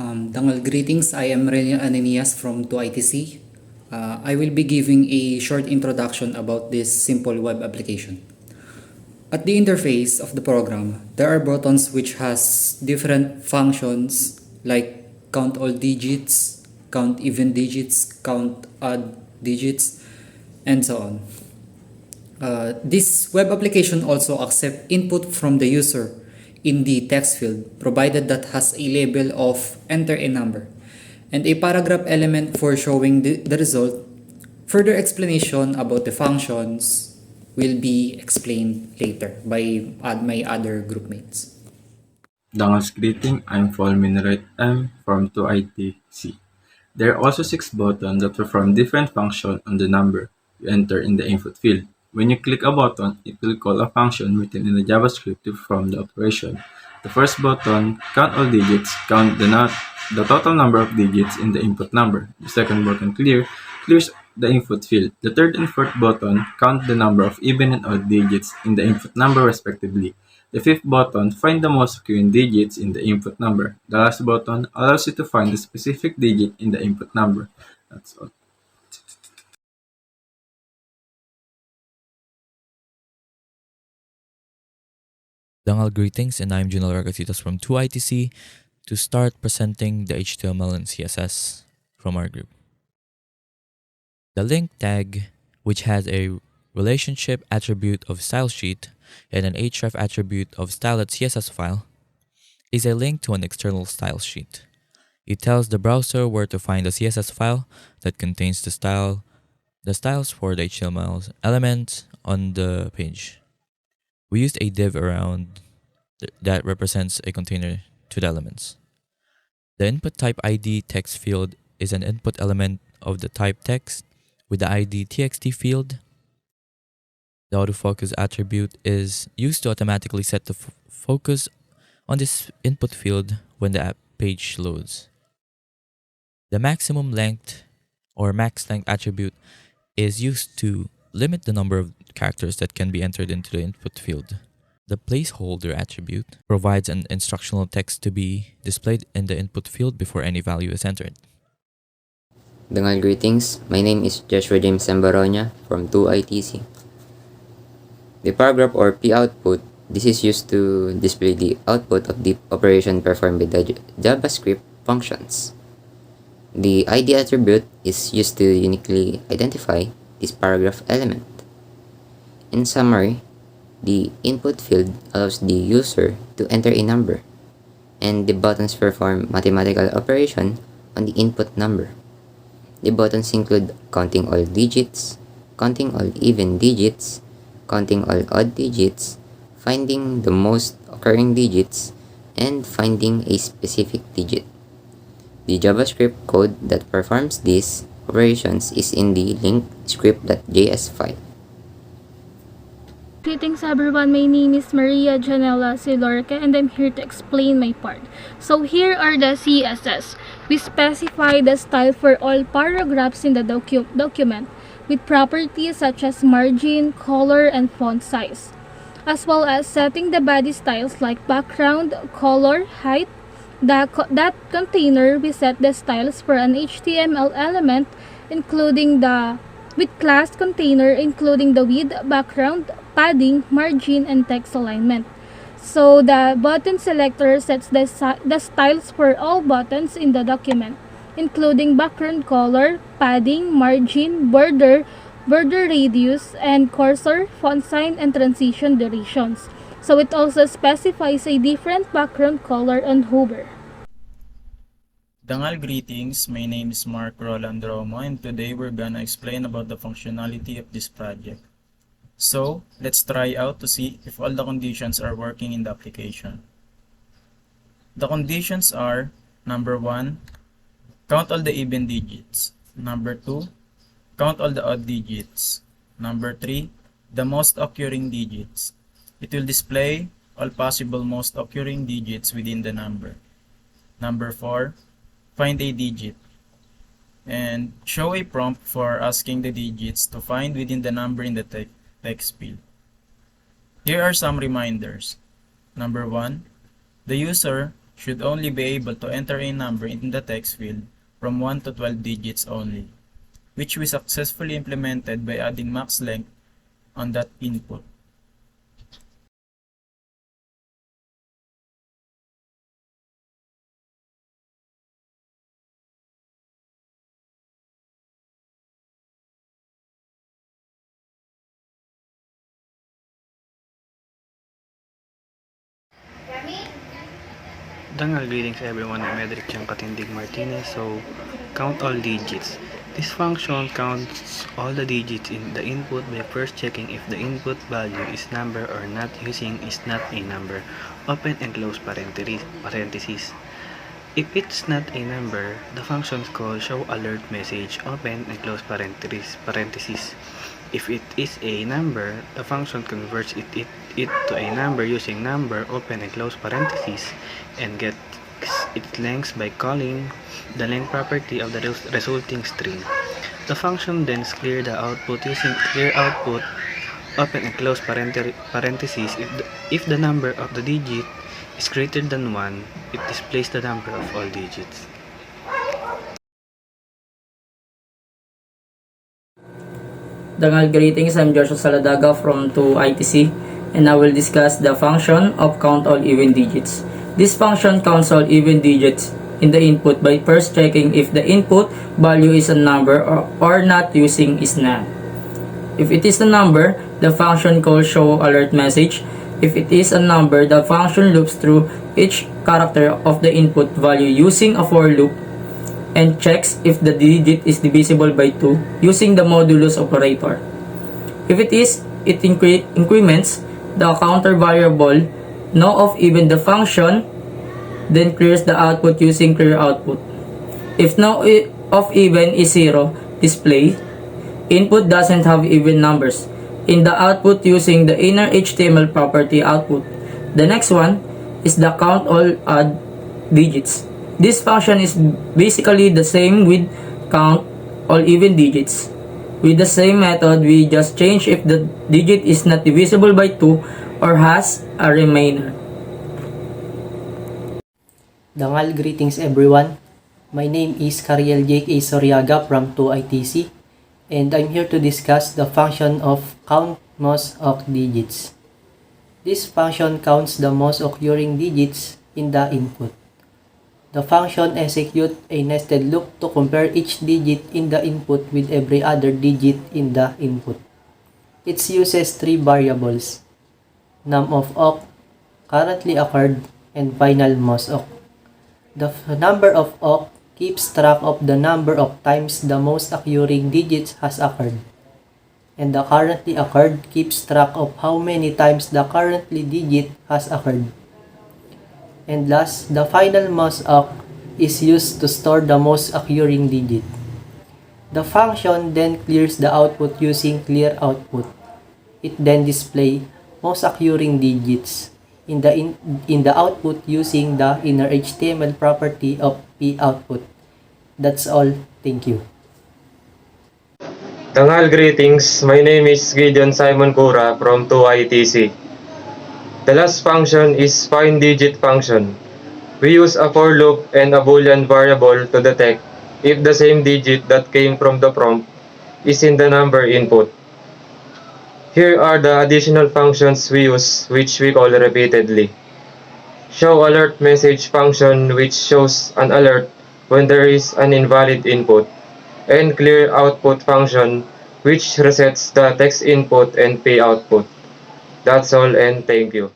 Dangal greetings, I am Anenias from 2ITC. I will be giving a short introduction about this simple web application. At the interface of the program, there are buttons which has different functions like count all digits, count even digits, count odd digits, and so on. This web application also accepts input from the user in the text field provided that has a label of enter a number and a paragraph element for showing the result. Further explanation about the functions will be explained later by my other groupmates. Dangal's greeting, I'm Faulmino Royette M from 2ITC. There are also 6 buttons that perform different functions on the number you enter in the input field. When you click a button, it will call a function written in the JavaScript to perform the operation. The first button, count all digits, count the total number of digits in the input number. The second button, clears the input field. The third and fourth button, count the number of even and odd digits in the input number respectively. The fifth button, find the most occurring digits in the input number. The last button allows you to find the specific digit in the input number. That's all. Dangal greetings, and I'm Jhounelle R Casitas from 2ITC to start presenting the HTML and CSS from our group. The link tag, which has a relationship attribute of style sheet and an href attribute of style.css file, is a link to an external style sheet. It tells the browser where to find the CSS file that contains the styles for the HTML elements on the page. We used a div around that represents a container to the elements. The input type ID text field is an input element of the type text with the ID txt field. The autofocus attribute is used to automatically set the focus on this input field when the app page loads. The maximum length or max length attribute is used to limit the number of characters that can be entered into the input field. The placeholder attribute provides an instructional text to be displayed in the input field before any value is entered. Dangal greetings, my name is Jeshua James M. Baronia from 2ITC. The paragraph or P output, this is used to display the output of the operation performed by the JavaScript functions. The ID attribute is used to uniquely identify this paragraph element. In summary, the input field allows the user to enter a number, and the buttons perform mathematical operation on the input number. The buttons include counting all digits, counting all even digits, counting all odd digits, finding the most occurring digits, and finding a specific digit. The JavaScript code that performs these operations is in the link script.js file. Greetings everyone, my name is Janella C, Lorque, and I'm here to explain my part. So here are the CSS. We specify the style for all paragraphs in the document with properties such as margin, color, and font size, as well as setting the body styles like background, color, height. That container, we set the styles for an HTML element with class container including the width, background, padding, margin, and text alignment. So the button selector sets the styles for all buttons in the document, including background color, padding, margin, border radius, and cursor, font size, and transition durations. So it also specifies a different background color on hover. Dangal greetings, my name is Roland Romo, and today we're gonna explain about the functionality of this project. So, let's try out to see if all the conditions are working in the application. The conditions are: number 1, count all the even digits. Number 2, count all the odd digits. Number 3, the most occurring digits. It will display all possible most occurring digits within the number. Number 4, find a digit. And show a prompt for asking the digits to find within the number in the text field. Here are some reminders. Number 1, the user should only be able to enter a number in the text field from 1 to 12 digits only, which we successfully implemented by adding max length on that input. Dangal greetings everyone, I'm Edric Katindig Martinez. So, count all digits. This function counts all the digits in the input by first checking if the input value is number or not using is not a number. Open and close parentheses. If it's not a number, the function calls show alert message, open and close parentheses. If it is a number, the function converts it to a number using number, open and close parentheses, and gets its length by calling the length property of the resulting string. The function then clears the output using clear output, open and close parentheses. If the number of the digit is greater than 1, it displays the number of all digits. Dangal greetings, I'm Jeshua Saladaga from ITEW2 and I will discuss the function of count all even digits. This function counts all even digits in the input by first checking if the input value is a number or not using is none. If it is a number, the function calls show alert message. If it is a number, the function loops through each character of the input value using a for loop and checks if the digit is divisible by 2 using the modulus operator. If it is, it increments the counter variable no of even the function, then clears the output using clear output. If no of even is 0, display input doesn't have even numbers in the output using the inner HTML property output. The next one is the count all odd digits. This function is basically the same with count all even digits. With the same method, we just change if the digit is not divisible by 2 or has a remainder. Dangal greetings everyone. My name is Cariel Soriaga from ITEW2 and I'm here to discuss the function of count most of digits. This function counts the most occurring digits in the input. The function executes a nested loop to compare each digit in the input with every other digit in the input. It uses 3 variables, num of oc, currently occurred, and final most oc. The number of oc keeps track of the number of times the most occurring digits has occurred, and the currently occurred keeps track of how many times the currently digit has occurred. And last, the final most oc is used to store the most occurring digit. The function then clears the output using clear output. It then displays most occurring digits in the output using the inner HTML property of p output. That's all. Thank you. Dangal greetings, my name is Gideon Cura from ITEW2. The last function is find digit function. We use a for loop and a boolean variable to detect if the same digit that came from the prompt is in the number input. Here are the additional functions we use, which we call repeatedly. Show alert message function, which shows an alert when there is an invalid input, and clear output function, which resets the text input and p output. That's all and thank you.